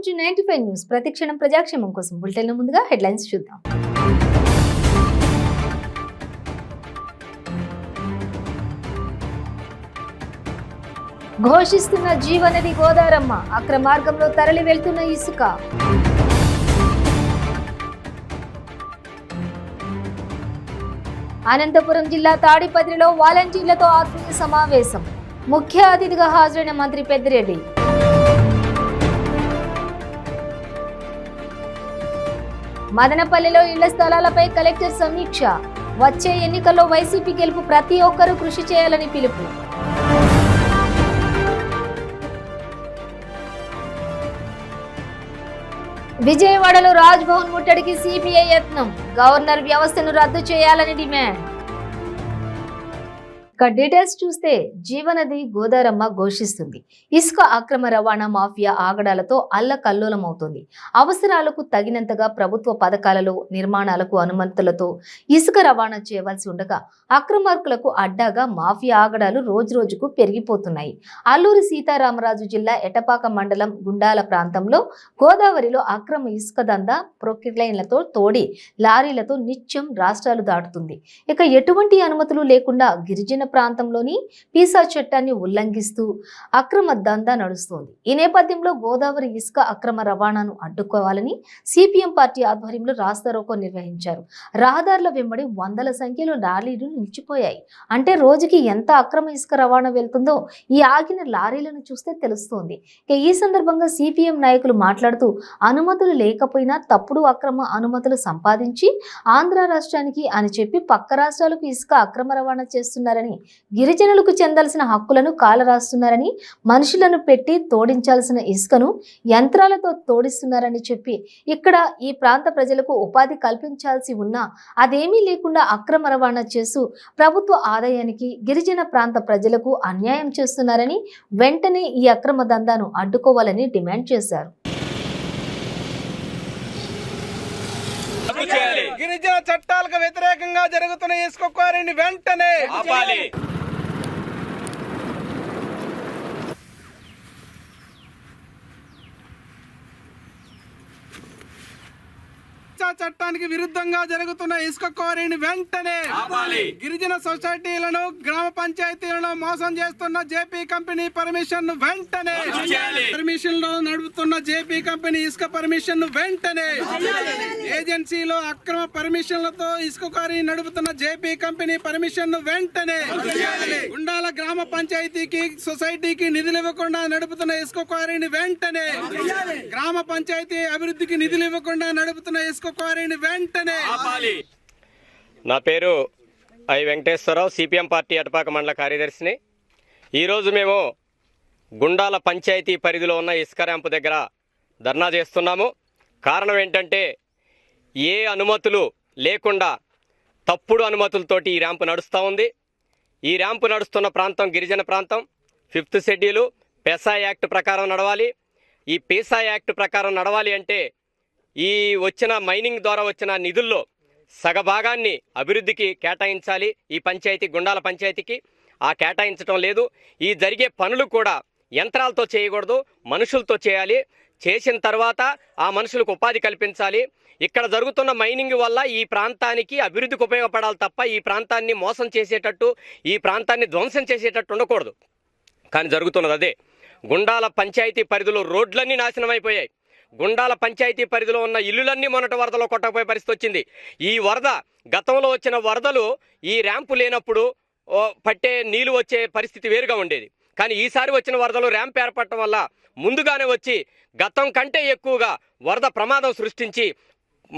Welcome to 95 news. ప్రతిక్షణం ప్రజాక్షేమం కోసం bulletin ముందుగా హెడ్లైన్స్ చూద్దాం. ఘోషిస్తున్న జీవనది గోదారమ్మ, అక్రమ మార్గంలో తరలి వెళ్తున్న ఇసుక. అనంతపురం జిల్లా తాడిపత్రిలో వాలంటీర్లతో ఆత్మీయ సమావేశం. ముఖ్య అతిథిగా హాజరైన మంత్రి పెద్దిరెడ్డి. మదనపల్లిలో ఇళ్ల స్థలాలపై కలెక్టర్ సమీక్ష. వచ్చే ఎన్నికల్లో వైసీపీ గెలుపు ప్రతి ఒక్కరూ కృషి చేయాలని పిలుపు. విజయవాడలో రాజ్ భవన్ ముట్టడికి సిబిఐ యత్నం. గవర్నర్ వ్యవస్థను రద్దు చేయాలని డిమాండ్. డీటెయిల్స్ చూస్తే జీవనది గోదారమ్మ ఘోషిస్తుంది. ఇసుక అక్రమ రవాణా మాఫియా ఆగడాలతో అల్లకల్లోలమవుతోంది. అవసరాలకు తగినంతగా ప్రభుత్వ పథకాలలో నిర్మాణాలకు అనుమతులతో ఇసుక రవాణా చేయవలసి ఉండగా అక్రమార్కులకు అడ్డాగా మాఫియా ఆగడాలు రోజురోజుకు పెరిగిపోతున్నాయి. అల్లూరి సీతారామరాజు జిల్లా ఎటపాక మండలం గుండాల ప్రాంతంలో గోదావరిలో అక్రమ ఇసుక దందా ప్రొక్లైన్లతో తోడి లారీలతో నిత్యం రాష్ట్రాలు దాటుతుంది. ఇక ఎటువంటి అనుమతులు లేకుండా గిరిజన ప్రాంతంలోని పీసా చట్టాన్ని ఉల్లంఘిస్తూ అక్రమ దందా నడుస్తోంది. ఈ నేపథ్యంలో గోదావరి ఇసుక అక్రమ రవాణాను అడ్డుకోవాలని సిపిఎం పార్టీ ఆధ్వర్యంలో రాస్తారోకో నిర్వహించారు. రహదారుల వెంబడి వందల సంఖ్యలో లారీలు నిలిచిపోయాయి. అంటే రోజుకి ఎంత అక్రమ ఇసుక రవాణా వెళ్తుందో ఈ ఆగిన లారీలను చూస్తే తెలుస్తోంది. ఈ సందర్భంగా సిపిఎం నాయకులు మాట్లాడుతూ అనుమతులు లేకపోయినా తప్పుడు అక్రమ అనుమతులు సంపాదించి ఆంధ్ర రాష్ట్రానికి అని చెప్పి పక్క రాష్ట్రాలకు ఇసుక అక్రమ రవాణా చేస్తున్నారని, గిరిజనులకు చెందాల్సిన హక్కులను కాలరాస్తున్నారని, మనుషులను పెట్టి తోడించాల్సిన ఇసుకను యంత్రాలతో తోడిస్తున్నారని చెప్పి ఇక్కడ ఈ ప్రాంత ప్రజలకు ఉపాధి కల్పించాల్సి ఉన్నా అదేమీ లేకుండా అక్రమ రవాణా చేస్తూ ప్రభుత్వ ఆదాయానికి గిరిజన ప్రాంత ప్రజలకు అన్యాయం చేస్తున్నారని, వెంటనే ఈ అక్రమ దందాను అడ్డుకోవాలని డిమాండ్ చేశారు. గిరిజన చట్టాలకు వ్యతిరేకంగా జరుగుతున్న ఇసుక క్వారీని వెంటనే ఆపాలి. చట్టానికి విరుద్ధంగా జరుగుతున్న ఇసుక క్వారీని వెంటనే ఆపాలి. గిరిజన సొసైటీలను గ్రామ పంచాయతీలను మోసం చేస్తున్న జేపీ కంపెనీ పర్మిషన్ వెంటనే పర్మిషన్ లో నడుపుతున్న జేపీ కంపెనీ ఇసుక పర్మిషన్ వెంటనే ఏజెన్సీలో అక్రమ పర్మిషన్లతో ఇసుక క్వారీ నడుపుతున్న జేపీ కంపెనీ పర్మిషన్ వెంటనే గుండాల గ్రామ పంచాయతీకి సొసైటీకి నిధులు ఇవ్వకుండా నడుపుతున్న ఇసుక క్వారీని వెంటనే గ్రామ పంచాయతీ అభివృద్ధికి నిధులు ఇవ్వకుండా నడుపుతున్న ఇసుక క్వారీని వెంటనే ఆపాలి. నా పేరు I Venkateswararao, CPM party Etapaka మండల కార్యదర్శిని. ఈరోజు మేము గుండాల పంచాయతీ పరిధిలో ఉన్న ఇసుక ర్యాంపు దగ్గర ధర్నా చేస్తున్నాము. కారణం ఏంటంటే ఏ అనుమతులు లేకుండా తప్పుడు అనుమతులతోటి ఈ ర్యాంపు నడుస్తూ ఉంది. ఈ ర్యాంపు నడుస్తున్న ప్రాంతం గిరిజన ప్రాంతం. 5th షెడ్యూలు పెసా యాక్ట్ ప్రకారం నడవాలి. ఈ పెసా యాక్ట్ ప్రకారం నడవాలి అంటే ఈ వచ్చిన మైనింగ్ ద్వారా వచ్చిన నిధుల్లో సగభాగాన్ని అభివృద్ధికి కేటాయించాలి. ఈ పంచాయతీ గుండాల పంచాయతీకి ఆ కేటాయించడం లేదు. ఈ జరిగే పనులు కూడా యంత్రాలతో చేయకూడదు, మనుషులతో చేయాలి. చేసిన తర్వాత ఆ మనుషులకు ఉపాధి కల్పించాలి. ఇక్కడ జరుగుతున్న మైనింగ్ వల్ల ఈ ప్రాంతానికి అభివృద్ధికి ఉపయోగపడాలి తప్ప ఈ ప్రాంతాన్ని మోసం చేసేటట్టు, ఈ ప్రాంతాన్ని ధ్వంసం చేసేటట్టు ఉండకూడదు. కానీ జరుగుతున్నది అదే. గుండాల పంచాయతీ పరిధిలో రోడ్లన్నీ నాశనం అయిపోయాయి. గుండాల పంచాయతీ పరిధిలో ఉన్న ఇల్లులన్నీ మొన్నటి వరదలో కొట్టకపోయే పరిస్థితి వచ్చింది. ఈ వరద గతంలో వచ్చిన వరదలు ఈ ర్యాంపు లేనప్పుడు పట్టే నీళ్లు వచ్చే పరిస్థితి వేరుగా ఉండేది. కానీ ఈసారి వచ్చిన వరదలు ర్యాంప్ ఏర్పడటం వల్ల ముందుగానే వచ్చి గతం కంటే ఎక్కువగా వరద ప్రమాదం సృష్టించి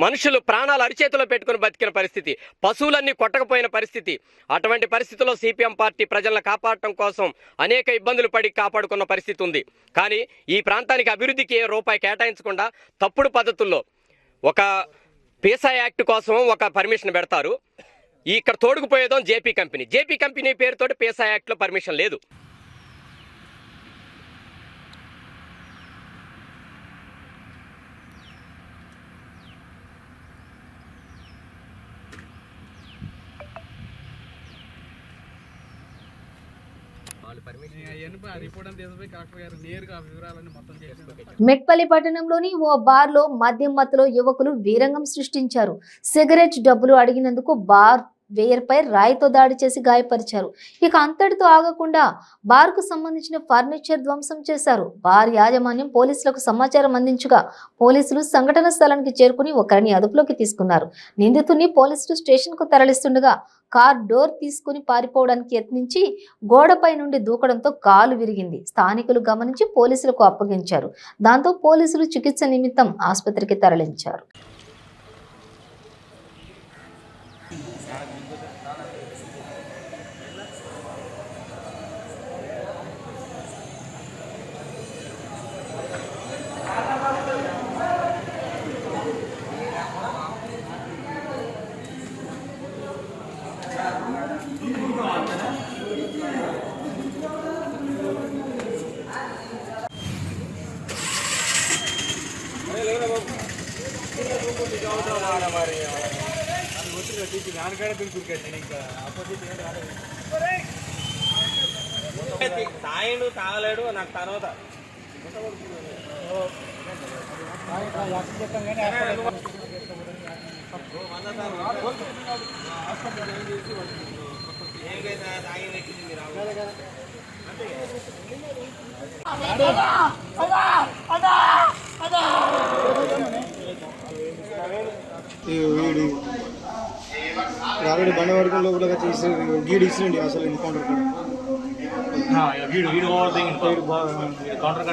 మనుషులు ప్రాణాలు అరిచేతిలో పెట్టుకుని బతికిన పరిస్థితి, పశువులన్నీ కొట్టకపోయిన పరిస్థితి. అటువంటి పరిస్థితుల్లో సిపిఎం పార్టీ ప్రజలను కాపాడటం కోసం అనేక ఇబ్బందులు పడి కాపాడుకున్న పరిస్థితి ఉంది. కానీ ఈ ప్రాంతానికి అభివృద్ధికి ఏ రూపాయి కేటాయించకుండా తప్పుడు పద్ధతుల్లో ఒక పీసా యాక్ట్ కోసం ఒక పర్మిషన్ పెడతారు. ఇక్కడ తోడుకుపోయేదో జేపీ కంపెనీ. జేపీ కంపెనీ పేరుతోటి పీసా యాక్ట్లో పర్మిషన్ లేదు. రిపోర్ట్ అని తీసుకుపోయి కలెక్టర్ గారు నేరుగా ఆ వివరాలన్నీ మొత్తం చేసి మెట్పల్లి పట్టణంలోని ఓ బార్లో మద్యం మత్తులో యువకులు వీరంగం సృష్టించారు. సిగరెట్ డబ్బులు అడిగినందుకు బార్ వేయర్పై రాయితో దాడి చేసి గాయపరిచారు. ఇక అంతటితో ఆగకుండా బార్కు సంబంధించిన ఫర్నిచర్ ధ్వంసం చేశారు. బార్ యాజమాన్యం పోలీసులకు సమాచారం అందించగా పోలీసులు సంఘటన స్థలానికి చేరుకుని ఒకరిని అదుపులోకి తీసుకున్నారు. నిందితుడిని పోలీసులు స్టేషన్కు తరలిస్తుండగా కార్ డోర్ తీసుకుని పారిపోవడానికి యత్నించి గోడపై నుండి దూకడంతో కాలు విరిగింది. స్థానికులు గమనించి పోలీసులకు అప్పగించారు. దాంతో పోలీసులు చికిత్స నిమిత్తం ఆసుపత్రికి తరలించారు. తాయిండు తాగలేడు నాకు తర్వాత ఆల్రెడీ బండి పడుకుని లోపల గీడు ఇచ్చిండి అసలు ఎన్కౌంటర్ కౌంటర్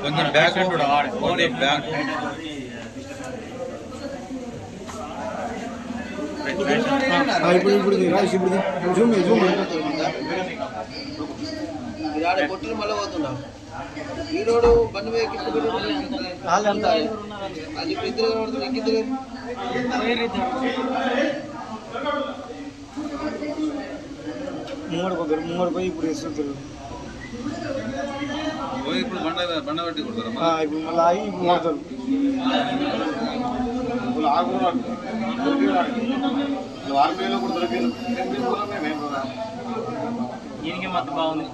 కొంచెం బ్యాక్ బ్యాక్ ఇప్పుడు జూమ్ కొట్టులు మళ్ళీ పోతున్నాం ఈరోడు బండి మీద అది ఇప్పుడు ఇద్దరు కనబడుతుంది ఇంకిద్దరు ముంగడు పోయి ఇప్పుడు వేస్తుంటారు. ఇప్పుడు బండ పట్టి కొడతారు ఇప్పుడు మళ్ళీ ఆగి ఇప్పుడు మారుతారు. దీనికి మొత్తం బాగుంది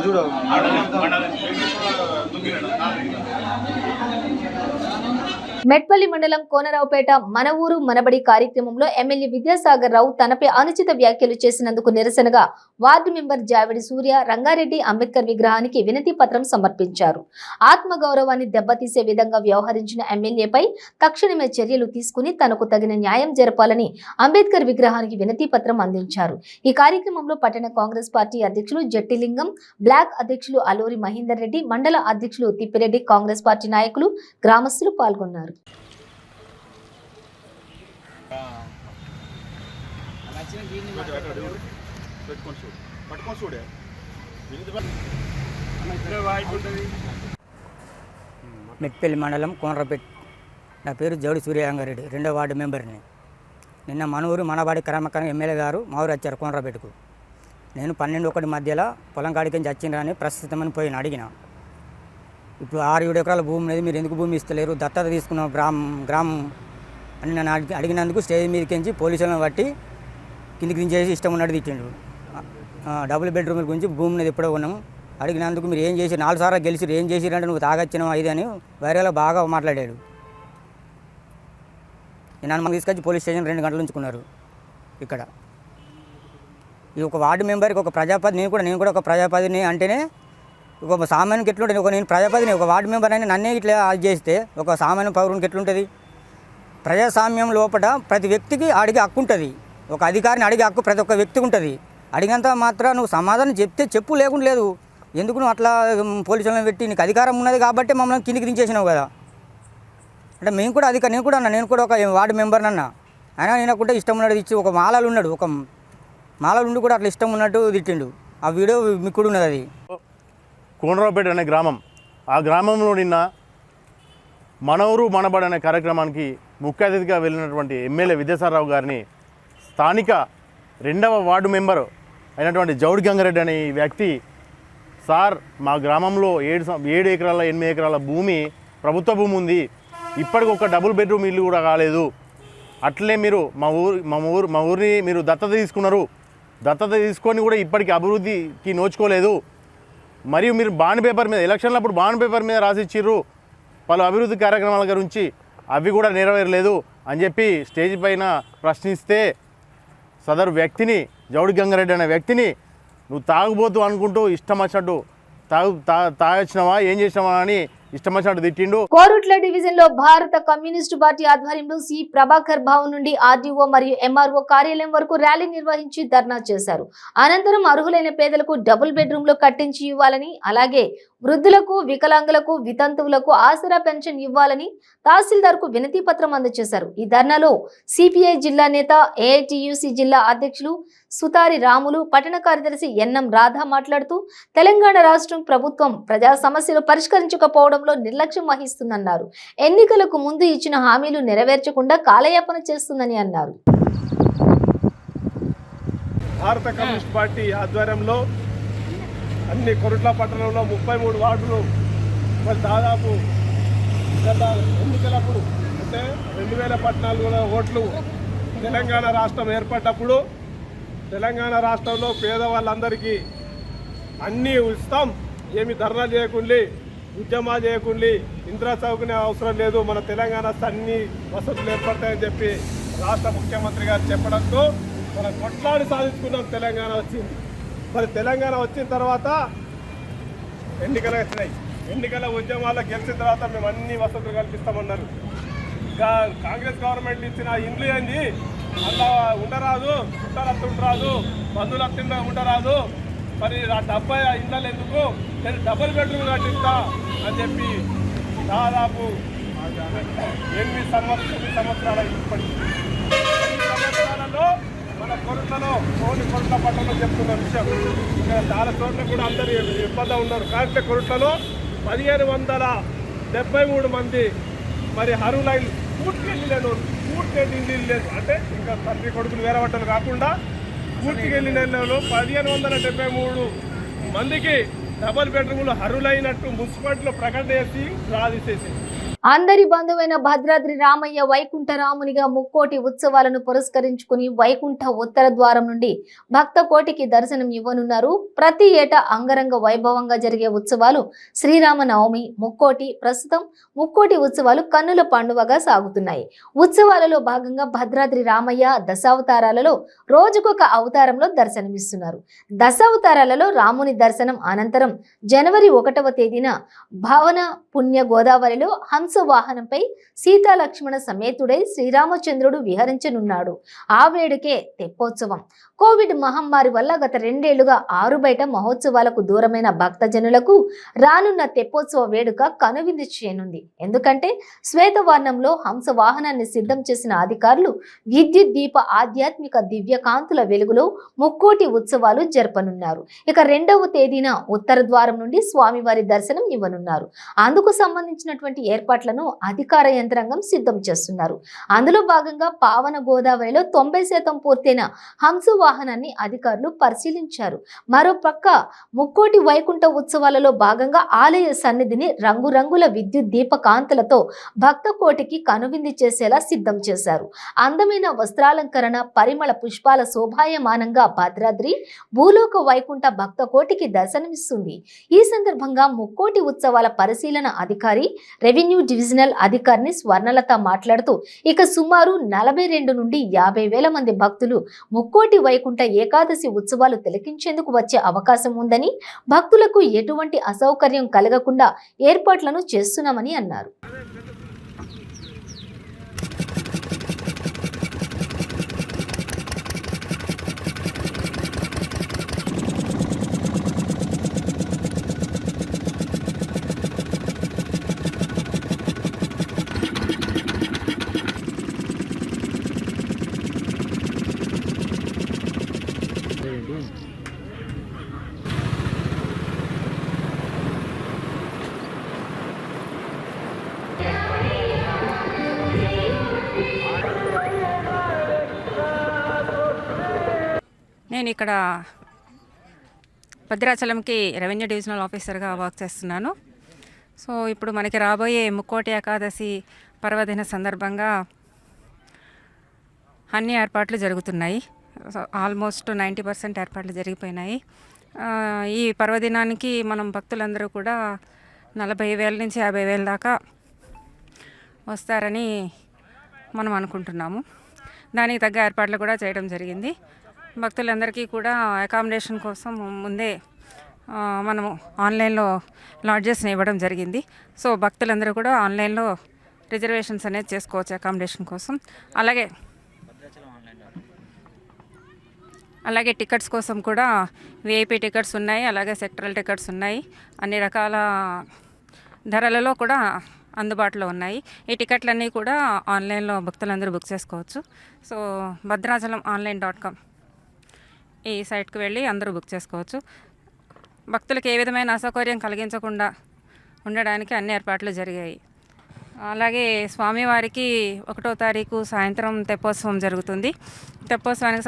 చూడ మెట్పల్లి మండలం కోనరావుపేట మన ఊరు మనబడి కార్యక్రమంలో ఎమ్మెల్యే విద్యాసాగర్ రావు తనపై అనుచిత వ్యాఖ్యలు చేసినందుకు నిరసనగా వార్డు మెంబర్ జావిడి సూర్య రంగారెడ్డి అంబేద్కర్ విగ్రహానికి వినతి పత్రం సమర్పించారు. ఆత్మగౌరవాన్ని దెబ్బతీసే విధంగా వ్యవహరించిన ఎమ్మెల్యేపై తక్షణమే చర్యలు తీసుకుని తనకు తగిన న్యాయం జరపాలని అంబేద్కర్ విగ్రహానికి వినతి పత్రం అందించారు. ఈ కార్యక్రమంలో పట్టణ కాంగ్రెస్ పార్టీ అధ్యక్షులు జట్టిలింగం, బ్లాక్ అధ్యక్షులు అల్లూరి మహేందర్ రెడ్డి, మండల అధ్యక్షులు తిప్పిరెడ్డి, కాంగ్రెస్ పార్టీ నాయకులు, గ్రామస్తులు పాల్గొన్నారు. మెట్పల్లి మండలం కోనరావుపేట. నా పేరు జౌడి సూర్యరంగారెడ్డి, 2వ వార్డు మెంబర్ని. నిన్న మనూరు మనవాడి క్రమకరం ఎమ్మెల్యే గారు మా ఊరు వచ్చారు కోనరావుపేటకు. నేను 12-1 మధ్యలో పొలం కాడికి వచ్చిండ్రని ప్రస్తుతమని పోయిన అడిగిన. ఇప్పుడు 6-7 ఎకరాల భూమి అనేది మీరు ఎందుకు భూమి ఇస్తలేరు, దత్తత తీసుకున్న గ్రామం అని నన్ను అడిగినందుకు స్టేజ్ మీదకించి పోలీసులను బట్టి కిందికి దించేసి ఇష్టం ఉన్నట్టు తిట్టిండు. డబుల్ బెడ్రూమ్ గురించి భూమి అనేది ఎప్పుడో ఉన్నాము అడిగినందుకు మీరు ఏం చేసి 4 సార్లు గెలిచి ఏం చేసిరంటే నువ్వు తాగొచ్చినావు ఇది అని వైరల్గా బాగా మాట్లాడాడు. నన్ను తీసుకొచ్చి పోలీస్ స్టేషన్ 2 గంటలు ఉంచుకున్నారు. ఇక్కడ ఈ ఒక వార్డు మెంబర్కి ఒక ప్రజాపతి, నేను కూడా ఒక ప్రజాపతిని అంటేనే ఒక సామాన్యునికి ఎట్లుంటుంది. నేను ప్రజాపతిని, ఒక వార్డు మెంబర్ అని నన్నే ఇట్లా అది చేస్తే ఒక సామాన్య పౌరునికి ఎట్లుంటుంది? ప్రజాస్వామ్యం లోపల ప్రతి వ్యక్తికి అడిగే హక్కు ఉంటుంది. ఒక అధికారిని అడిగే హక్కు ప్రతి ఒక్క వ్యక్తికి ఉంటుంది. అడిగినంత మాత్రం నువ్వు సమాధానం చెప్తే చెప్పు, లేకుండా లేదు. ఎందుకు నువ్వు అట్లా పోలీసులను పెట్టి నీకు అధికారం ఉన్నది కాబట్టి మమ్మల్ని కిందికి దించేసినావు కదా. అంటే మేము కూడా నేను కూడా ఒక వార్డు మెంబర్ అన్న. అయినా నేనకుంటే ఇష్టం ఉన్నట్టు ఇచ్చి ఒక మాలలు ఉన్నాడు, ఒక మాలలు ఉండి కూడా అట్లా ఇష్టం ఉన్నట్టు తిట్టిండు. ఆ వీడియో మీకు కూడా ఉన్నది. అది కోనరావుపేట అనే గ్రామం. ఆ గ్రామంలో నిన్న మన ఊరు మనబడి అనే కార్యక్రమానికి ముఖ్య అతిథిగా వెళ్ళినటువంటి ఎమ్మెల్యే విద్యాసాగరరావు గారిని స్థానిక 2వ వార్డు మెంబరు అయినటువంటి జౌడి గంగారెడ్డి అనే ఈ వ్యక్తి, సార్ మా గ్రామంలో 7 ఎకరాల 8 ఎకరాల భూమి ప్రభుత్వ భూమి ఉంది, ఇప్పటికి ఒక డబుల్ బెడ్రూమ్ ఇల్లు కూడా కాలేదు. అట్లే మీరు మా ఊరిని మీరు దత్తత తీసుకున్నారు, దత్తత తీసుకొని కూడా ఇప్పటికి అభివృద్ధికి నోచుకోలేదు. మరియు మీరు బాండ్ పేపర్ మీద ఎలక్షన్లప్పుడు బాండ్ పేపర్ మీద రాసిచ్చిర్రు పలు అభివృద్ధి కార్యక్రమాల గురించి, అవి కూడా నెరవేరలేదు అని చెప్పి స్టేజ్ పైన ప్రశ్నిస్తే సదరు వ్యక్తిని, జౌడి గంగారెడ్డి అనే వ్యక్తిని, నువ్వు తాగుబోతు అనుకుంటూ ఇష్టం వచ్చినట్టు తాగొచ్చినావా ఏం చేసినావా అని ఇష్టం వచ్చినట్టు తిట్టిండు. కోరుట్ల డివిజన్ లో భారత కమ్యూనిస్టు పార్టీ ఆధ్వర్యంలో సి ప్రభాకర్ భవన్ నుండి ఆర్డీఓ మరియు ఎంఆర్ఓ కార్యాలయం వరకు ర్యాలీ నిర్వహించి ధర్నా చేశారు. అనంతరం అర్హులైన పేదలకు డబుల్ బెడ్రూమ్లు కట్టించి ఇవ్వాలని, అలాగే వృద్ధులకు, వికలాంగులకు, వితంతువులకు ఆసరా పెన్షన్ ఇవ్వాలని తహసీల్దార్ కు వినతి పత్రం అందజేశారు. ఈ ధర్నాలో సిపిఐ జిల్లా నేత, ఏఐటియుసి జిల్లా అధ్యక్షులు సుతారి రాములు, పట్టణ కార్యదర్శి ఎన్ఎం రాధా మాట్లాడుతూ తెలంగాణ రాష్ట్రం ప్రభుత్వం ప్రజా సమస్యలు పరిష్కరించకపోవడంలో నిర్లక్ష్యం వహిస్తుందన్నారు. ఎన్నికలకు ముందు ఇచ్చిన హామీలు నెరవేర్చకుండా కాలయాపన చేస్తుందని అన్నారు. భారత కమ్యూనిస్ట్ పార్టీ ఆధ్వర్యంలో అన్ని కొరుట్ల పట్టణంలో 33 వార్డులు మరి దాదాపు గత ఎన్నికలప్పుడు అంటే 2014 ఓట్లు తెలంగాణ రాష్ట్రం ఏర్పడ్డప్పుడు తెలంగాణ రాష్ట్రంలో పేదవాళ్ళందరికీ అన్నీ ఇస్తాం, ఏమి ధర్నా చేయకుండా, ఉద్యమా చేయకుండా, ఇందిరా చౌకనే అవసరం లేదు, మన తెలంగాణ అన్ని వసతులు ఏర్పడతాయని చెప్పి రాష్ట్ర ముఖ్యమంత్రి గారు చెప్పడంతో మనం కొట్లాడి సాధించుకున్నాం. తెలంగాణ వచ్చింది. మరి తెలంగాణ వచ్చిన తర్వాత ఎన్నికలు వచ్చినాయి. ఎన్నికల ఉద్యమాల్లో గెలిచిన తర్వాత మేము అన్ని వసతులు కల్పిస్తామన్నారు. కాంగ్రెస్ గవర్నమెంట్ ఇచ్చిన ఇండ్లు ఏంది, అలా ఉండరాదు, చుట్టాలత్త ఉండరాదు, బంధువులు అత్త ఉండరాదు, మరి ఆ 70 ఇండ్లు ఎందుకు, నేను డబుల్ బెడ్రూమ్ కట్టిస్తా అని చెప్పి దాదాపు 8 సంవత్సరాల ఇప్పటికి 8 సంవత్సరాలలో మన కొరుట్లలో కొరుట్ల పట్టణంలో చెప్తున్న విషయం. ఇక్కడ చాలా చోట్ల కూడా అందరూ ఇబ్బంది ఉన్నారు. కానీ కొరుట్లలో 1573 మంది మరి అర్హులైన పూర్తిగా ఇల్లు లేదు, అంటే ఇంకా తండ్రి కొడుకులు వేరే పట్టలు కాకుండా పూర్తిగా వెళ్ళిన 1573 మందికి డబల్ బెడ్రూమ్లు అర్హులైనట్టు మున్సిపాలిటీలో ప్రకటన చేసి రాసేసి అందరి బంధువైన భద్రాద్రి రామయ్య వైకుంఠ రామునిగా ముక్కోటి ఉత్సవాలను పురస్కరించుకుని వైకుంఠ ఉత్తర ద్వారం నుండి భక్త కోటికి దర్శనం ఇవ్వనున్నారు. ప్రతి ఏటా అంగరంగ వైభవంగా జరిగే ఉత్సవాలు శ్రీరామ నవమి, ముక్కోటి. ప్రస్తుతం ముక్కోటి ఉత్సవాలు కన్నుల పండువగా సాగుతున్నాయి. ఉత్సవాలలో భాగంగా భద్రాద్రి రామయ్య దశావతారాలలో రోజుకొక అవతారంలో దర్శనమిస్తున్నారు. దశావతారాలలో రాముని దర్శనం అనంతరం జనవరి 1వ తేదీన భావన పుణ్య గోదావరిలో వాహనంపై సీతాలక్ష్మణ సమేతుడై శ్రీరామచంద్రుడు విహరించనున్నాడు. ఆ వేడుకే తెప్పోత్సవం. కోవిడ్ మహమ్మారి వల్ల గత 2 ఏళ్లుగా ఆరుబయట మహోత్సవాలకు దూరమైన భక్తజనులకు రానున్న తెప్పోత్సవ వేడుక కనువిందు చేయనుంది. ఎందుకంటే శ్వేతవర్ణంలో హంస వాహనాన్ని సిద్ధం చేసిన అధికారులు విద్యుత్ దీప ఆధ్యాత్మిక దివ్య కాంతుల వెలుగులో ముక్కోటి ఉత్సవాలు జరపనున్నారు. ఇక 2వ తేదీన ఉత్తర ద్వారం నుండి స్వామివారి దర్శనం ఇవ్వనున్నారు. అందుకు సంబంధించినటువంటి ఏర్పాట్లను అధికార యంత్రాంగం సిద్ధం చేస్తున్నారు. అందులో భాగంగా పావన గోదావరిలో 90% పూర్తయిన హంస వాహనాన్ని అధికారులు పరిశీలించారు. మరోపక్క ముక్కోటి వైకుంఠ ఉత్సవాలలో భాగంగా ఆలయ సన్నిధిని రంగురంగుల విద్యుత్ దీప కాంతులతో భక్త కోటికి కనువిందు చేసేలా సిద్ధం చేశారు. అందమైన వస్త్రాలంకరణ, పరిమళ పుష్పాల శోభాయమానంగా భద్రాద్రి భూలోక వైకుంఠ భక్త కోటికి దర్శనమిస్తుంది. ఈ సందర్భంగా ముక్కోటి ఉత్సవాల పరిశీలన అధికారి, రెవెన్యూ డివిజనల్ అధికారిని స్వర్ణలత మాట్లాడుతూ ఇక సుమారు 42 నుండి 50,000 మంది భక్తులు ముక్కోటి వైకుంఠ ఏకాదశి ఉత్సవాలు తిలకించేందుకు వచ్చే అవకాశం ఉందని, భక్తులకు ఎటువంటి అసౌకర్యం కలగకుండా ఏర్పాట్లను చేస్తున్నామని అన్నారు. నేను ఇక్కడ భద్రాచలంకి రెవెన్యూ డివిజనల్ ఆఫీసర్గా వర్క్ చేస్తున్నాను. సో ఇప్పుడు మనకి రాబోయే ముక్కోటి ఏకాదశి పర్వదిన సందర్భంగా అన్ని ఏర్పాట్లు జరుగుతున్నాయి. సో ఆల్మోస్ట్ 90% ఏర్పాట్లు జరిగిపోయినాయి. ఈ పర్వదినానికి మనం భక్తులందరూ కూడా 40,000 నుంచి 50,000 దాకా వస్తారని మనం అనుకుంటున్నాము. దానికి తగ్గ ఏర్పాట్లు కూడా చేయడం జరిగింది. భక్తులందరికీ కూడా అకామిడేషన్ కోసం ముందే మనము ఆన్లైన్లో లాడ్జెస్ని ఇవ్వడం జరిగింది. సో భక్తులందరూ కూడా ఆన్లైన్లో రిజర్వేషన్స్ అనేది చేసుకోవచ్చు అకామిడేషన్ కోసం. అలాగే టికెట్స్ కోసం కూడా విఐపి టికెట్స్ ఉన్నాయి, అలాగే సెక్టరల్ టికెట్స్ ఉన్నాయి. అన్ని రకాల ధరలలో కూడా అందుబాటులో ఉన్నాయి. ఈ టికెట్లన్నీ కూడా ఆన్లైన్లో భక్తులందరూ బుక్ చేసుకోవచ్చు. సో bhadrachalam.online.com ఈ సైట్కి వెళ్ళి అందరూ బుక్ చేసుకోవచ్చు. భక్తులకు ఏ విధమైన అసౌకర్యం కలిగించకుండా ఉండడానికి అన్ని ఏర్పాట్లు జరిగాయి. అలాగే స్వామివారికి 1వ తారీఖు సాయంత్రం తెప్పోత్సవం జరుగుతుంది. తెప్పోత్సవానికి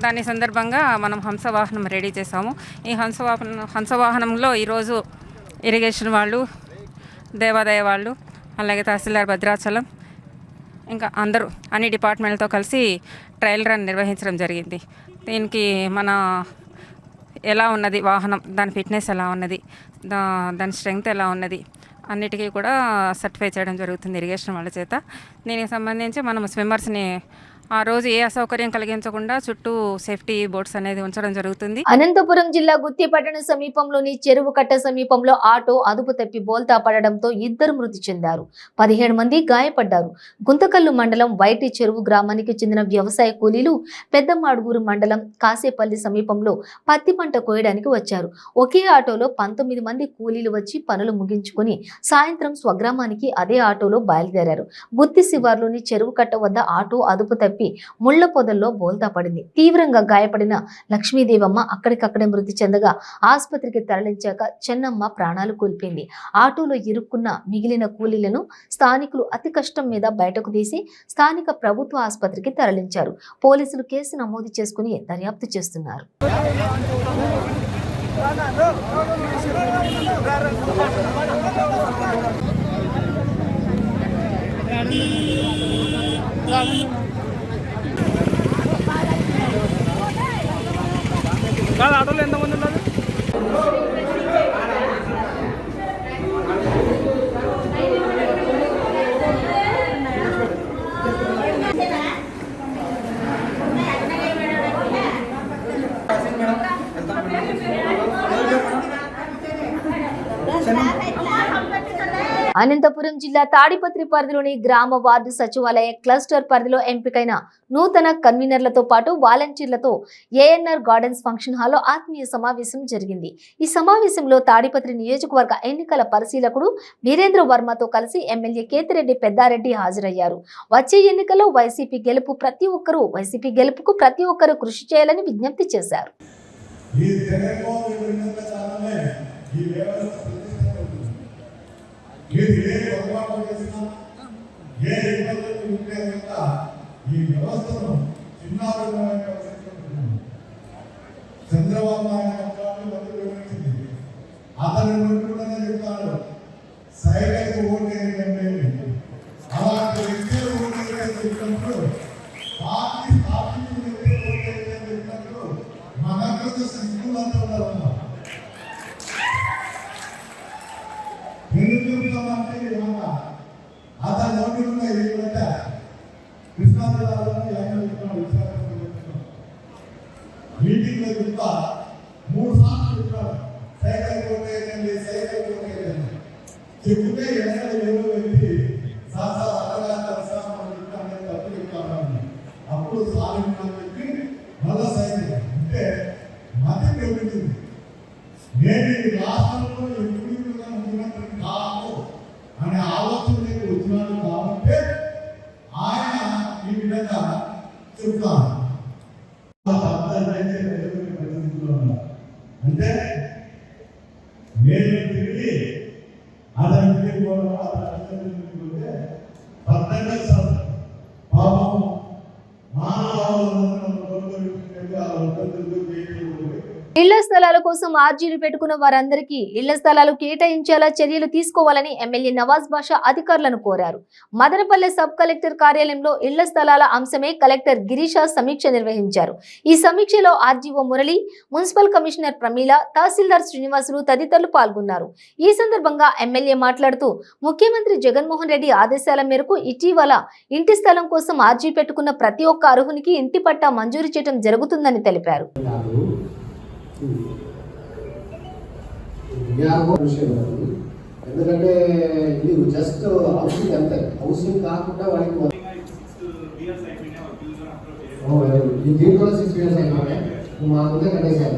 దాని సందర్భంగా మనం హంసవాహనం రెడీ చేసాము. ఈ హంసవాహనంలో ఈరోజు ఇరిగేషన్ వాళ్ళు, దేవాదాయ వాళ్ళు, అలాగే తహసీల్దార్ భద్రాచలం, ఇంకా అందరూ అన్ని డిపార్ట్మెంట్లతో కలిసి ట్రయల్ రన్ నిర్వహించడం జరిగింది. దీనికి మన ఎలా ఉన్నది వాహనం, దాని ఫిట్నెస్ ఎలా ఉన్నది, దాని స్ట్రెంగ్త్ ఎలా ఉన్నది అన్నిటికీ కూడా సర్టిఫై చేయడం జరుగుతుంది ఇరిగేషన్ వాళ్ళ చేత. దీనికి సంబంధించి మనం స్విమ్మర్స్ని ఆ రోజు ఏ అసౌకర్యం కలిగించకుండా చుట్టూ సేఫ్టీ బోర్డ్స్ అనేది ఉంచడం జరుగుతుంది. అనంతపురం జిల్లా గుత్తి పట్టణ సమీపంలోని చెరువు కట్ట సమీపంలో ఆటో అదుపు తప్పి బోల్తా పడడంతో 2 మృతి చెందారు, 17 మంది గాయపడ్డారు. గుంతకల్లు మండలం వైటి చెరువు గ్రామానికి చెందిన వ్యవసాయ కూలీలు పెద్దమాడుగూరు మండలం కాసేపల్లి సమీపంలో పత్తి పంట కోయడానికి వచ్చారు. ఒకే ఆటోలో 19 మంది కూలీలు వచ్చి పనులు ముగించుకుని సాయంత్రం స్వగ్రామానికి అదే ఆటోలో బయలుదేరారు. గుత్తి శివార్లోని చెరువు కట్ట వద్ద ఆటో అదుపు తప్పి ముళ్ల పొదల్లో బోల్తా పడింది. తీవ్రంగా గాయపడిన లక్ష్మీదేవమ్మ అక్కడికక్కడే మృతి చెందగా ఆసుపత్రికి తరలించాక చెన్నమ్మ ప్రాణాలు కోల్పోయింది. ఆటోలో ఇరుక్కున్న మిగిలిన కూలీలను స్థానికులు అతి కష్టం మీద బయటకు తీసి స్థానిక ప్రభుత్వ ఆసుపత్రికి తరలించారు. పోలీసులు కేసు నమోదు చేసుకుని దర్యాప్తు చేస్తున్నారు. ఆటోలో ఎంతమంది ఉన్నారు? అనంతపురం జిల్లా తాడిపత్రి పరిధిలోని గ్రామ వార్డు సచివాలయ క్లస్టర్ పరిధిలో ఎంపికైన నూతన కన్వీనర్లతో పాటు వాలంటీర్లతో ఏఎన్ఆర్ గార్డెన్స్ ఫంక్షన్ హాల్లో ఆత్మీయ సమావేశం జరిగింది. ఈ సమావేశంలో తాడిపత్రి నియోజకవర్గ ఎన్నికల పరిశీలకుడు వీరేంద్ర వర్మతో కలిసి ఎమ్మెల్యే కేతిరెడ్డి పెద్దారెడ్డి హాజరయ్యారు. వచ్చే ఎన్నికల్లో వైసీపీ గెలుపుకు ప్రతి ఒక్కరూ కృషి చేయాలని విజ్ఞప్తి చేశారు. ఏది ఏ పొరపాటు చేసినా ఏ ఇబ్బందులు ఉంటే కనుక ఈ వ్యవస్థను చిన్నాభిన్నమైన చంద్రబాబు నాయుడు వివరించింది. అతని నోటులోనే చెప్తాడు సైకిల్కి ఓటేయండి. అలాంటి వ్యక్తులు ఓటేయని చెప్పినప్పుడు పార్టీ స్థాపించిన వ్యక్తులు ఓటేయని చెప్పినప్పుడు మనందరూ సంకులంగా ఉండాలన్నా. ఎందుకు చెప్తామంటే అతని నోటిలో ఏంటంటే కృష్ణా జిల్లాలో మీటింగ్ లో చెప్తా 3 సార్లు చెప్పాడు సైకిల్ కొట్టేయండి చెప్తే ఎవరో వెళ్ళి సార్ తప్పు చెప్తాను. అప్పుడు సార్ చెప్పి మళ్ళా సైకిల్ అంటే మతం పెరుగుతుంది. నేను ఈ రాష్ట్రంలో ఎప్పుడు కాదు అనే ఆలోచన వచ్చినాడు కాబట్టి ఆయన ఈ విధంగా చెప్తాను. అంటే నేను తిరిగి అతని తిరిగిపోవడం ఇళ్ల స్థలాల కోసం ఆర్జీలు పెట్టుకున్న వారందరికీ ఇళ్ల స్థలాలు కేటాయించేలా చర్యలు తీసుకోవాలని ఎమ్మెల్యే నవాజ్ బాషా అధికారులను కోరారు. మదనపల్లె సబ్ కలెక్టర్ కార్యాలయంలో ఇళ్ల స్థలాల అంశమే కలెక్టర్ గిరీష సమీక్ష నిర్వహించారు. ఈ సమీక్షలో RGO Murali, municipal commissioner Pramila, tahsildar Srinivasulu తదితరులు పాల్గొన్నారు. ఈ సందర్భంగా ఎమ్మెల్యే మాట్లాడుతూ ముఖ్యమంత్రి జగన్మోహన్ రెడ్డి ఆదేశాల మేరకు ఇటీవల ఇంటి స్థలం కోసం ఆర్జీ పెట్టుకున్న ప్రతి ఒక్క అర్హునికి ఇంటి పట్టా మంజూరు చేయడం జరుగుతుందని తెలిపారు. ఎందుకంటే ఇది జస్ట్ హౌసింగ్ అంతే, హౌసింగ్ కాకుండా వాడికి దీంట్లో 6 years అయిపోయాయి మాకుందే కట్టేసారు.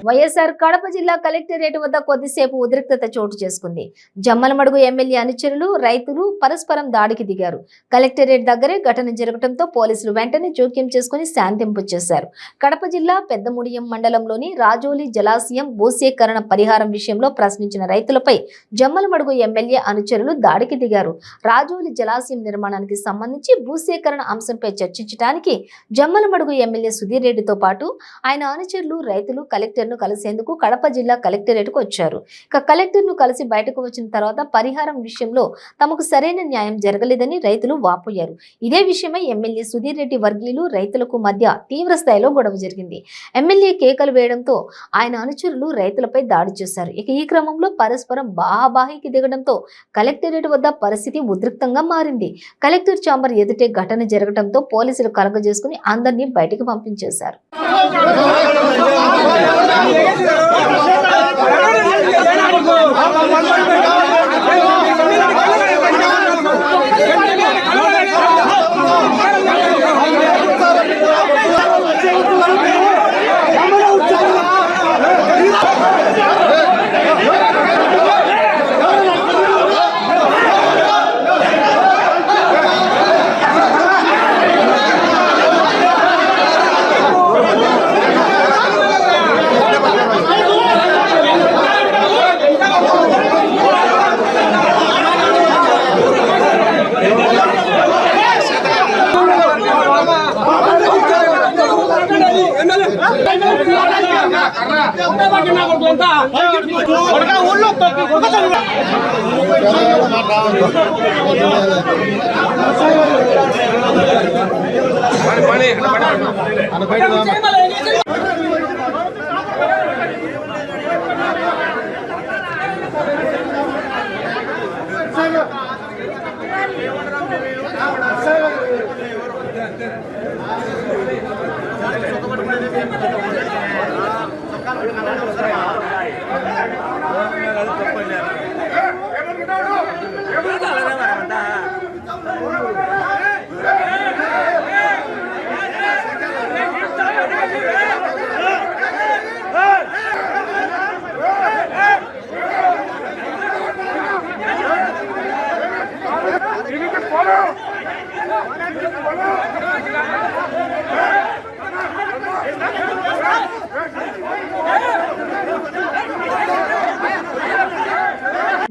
వైఎస్ఆర్ కడప జిల్లా కలెక్టరేట్ వద్ద కొద్దిసేపు ఉద్రిక్తత చోటు చేసుకుంది. జమ్మలమడుగు ఎమ్మెల్యే అనుచరులు, రైతులు పరస్పరం దాడికి దిగారు. కలెక్టరేట్ దగ్గరే ఘటన జరగడంతో పోలీసులు వెంటనే జోక్యం చేసుకుని శాంతింపు చేశారు. కడప జిల్లా పెద్దముడియం మండలంలోని రాజోలి జలాశయం భూసేకరణ పరిహారం విషయంలో ప్రశ్నించిన రైతులపై జమ్మలమడుగు ఎమ్మెల్యే అనుచరులు దాడికి దిగారు. రాజోలి జలాశయం నిర్మాణానికి సంబంధించి భూసేకరణ అంశంపై చర్చించడానికి జమ్మలమడుగు ఎమ్మెల్యే సుధీర్ రెడ్డితో పాటు ఆయన అనుచరులు, రైతులు కలెక్టర్ కలిసేందుకు కడప జిల్లా కలెక్టరేట్ కు వచ్చారు. ఇక కలెక్టర్ ను కలిసి బయటకు వచ్చిన తర్వాత పరిహారం విషయంలో తమకు సరైన న్యాయం జరగలేదని రైతులు వాపోయారు. ఇదే విషయమై ఎమ్మెల్యే సుధీర్ రెడ్డి వర్గీయులు, రైతులకు మధ్య తీవ్ర స్థాయిలో గొడవ జరిగింది. ఎమ్మెల్యే కేకలు వేయడంతో ఆయన అనుచరులు రైతులపై దాడి చేశారు. ఇక ఈ క్రమంలో పరస్పరం బాహాబాహికి దిగడంతో కలెక్టరేట్ వద్ద పరిస్థితి ఉద్రిక్తంగా మారింది. కలెక్టర్ ఛాంబర్ ఎదుటే ఘటన జరగడంతో పోలీసులు కలగజేసుకుని అందరినీ బయటకు పంపించేశారు.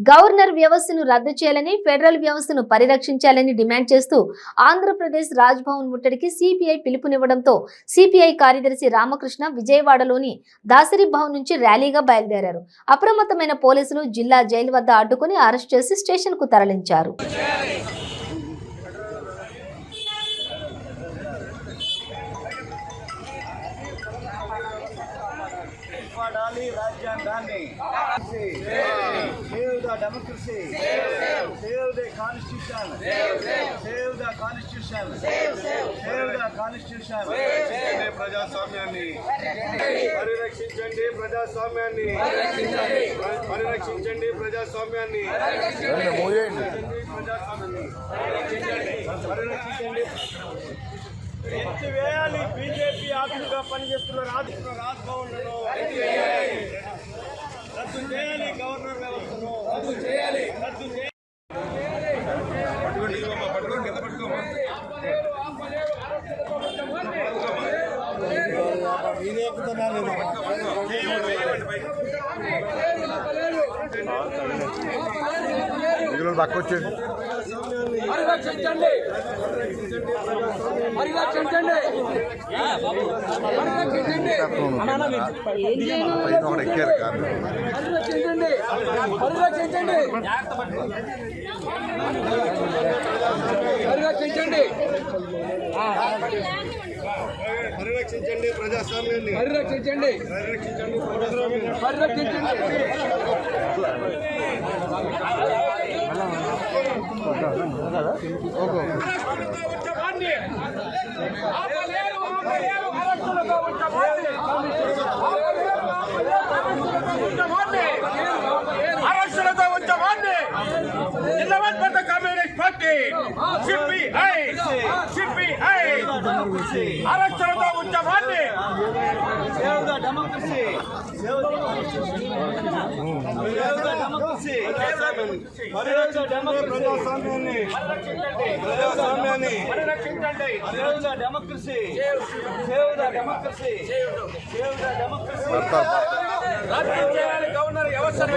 గవర్నర్ వ్యవస్థను రద్దు చేయాలని, ఫెడరల్ వ్యవస్థను పరిరక్షించాలని డిమాండ్ చేస్తూ ఆంధ్రప్రదేశ్ రాజ్భవన్ ముట్టడికి సిపిఐ పిలుపునివ్వడంతో సిపిఐ కార్యదర్శి రామకృష్ణ విజయవాడలోని దాసరి భవన్ నుంచి ర్యాలీగా బయలుదేరారు. అప్రమత్తమైన పోలీసులు జిల్లా జైలు వద్ద అడ్డుకుని అరెస్ట్ చేసి స్టేషన్ కు తరలించారు. రాజ్యాంగాన్ని save the democracy, save the constitution, save the constitution, save the constitution. ప్రజాస్వామ్యాన్ని పరిరక్షించండి, ప్రజాస్వామ్యాన్ని పరిరక్షించండి, ప్రజాస్వామ్యాన్ని పరిరక్షించండి. ఎత్తివేయాలి బీజేపీ ఆఫీసుగా పనిచేస్తున్న రాజ్భవన్లను, రద్దు చేయాలి గవర్నర్ వ్యవస్థను, రద్దు చేయాలి. పక్క వచ్చేది పరిరక్షించండి పరిరక్షించండి పరిరక్షించండి పరిరక్షించండి పరిరక్షించండి పరిరక్షించండి ప్రజాస్వామ్యాన్ని పరిరక్షించండి పరిరక్షించండి ఆరక్షణతో ఉద్యమాన్ని జిందాబాద్ భారత కమ్యూనిస్ట్ పార్టీ సిపిఐ ఆరక్షణతో ఉద్యమాన్ని ప్రజాస్వామ్యాన్ని డెమోక్రసీ రద్దు చేయాలి గవర్నర్ వ్యవస్థని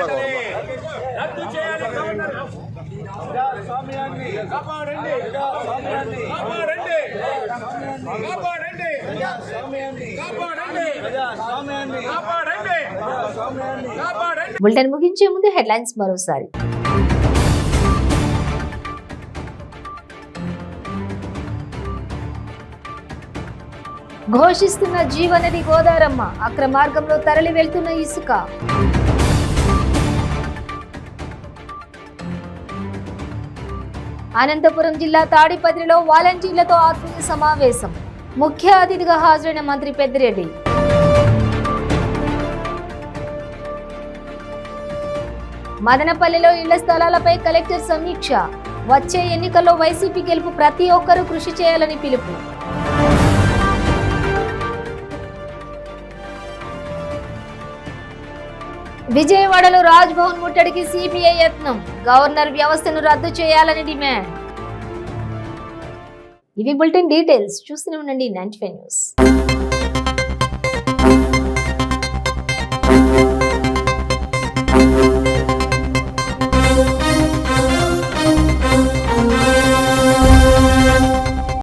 రద్దు చేయాలి గవర్నర్ ప్రజాస్వామ్యాన్ని కాపాడండి ప్రజాస్వామ్యాన్ని కాపాడండి కాపాడండి ప్రజాస్వామ్యాన్ని కాపాడండి ప్రజాస్వామ్యాన్ని కాపాడండి కాపాడండి. బులెటిన్ ముగించే ముందు హెడ్లైన్స్ మరోసారి. ఘోషిస్తున్న జీవనది గోదారమ్మ, అక్రమార్గంలో తరలి వెళ్తున్న ఇసుక. అనంతపురం జిల్లా తాడిపత్రిలో వాలంటీర్లతో ఆత్మీయ సమావేశం. ముఖ్య అతిథిగా హాజరైన మంత్రి పెద్దిరెడ్డి. మదనపల్లిలో ఇళ్ల స్థలాలపై కలెక్టర్ సమీక్ష. వచ్చే ఎన్నికల్లో వైసీపీ గెలుపు ప్రతి ఒక్కరూ కృషి చేయాలని పిలుపు. విజయవాడలో రాజ్భవన్ ముట్టడికి సిబిఐ యత్నం. గవర్నర్ వ్యవస్థను రద్దు చేయాలని డిమాండ్. ఇవి బులెటిన్ డీటెయిల్స్. చూస్తూనే ఉండండి 95 న్యూస్.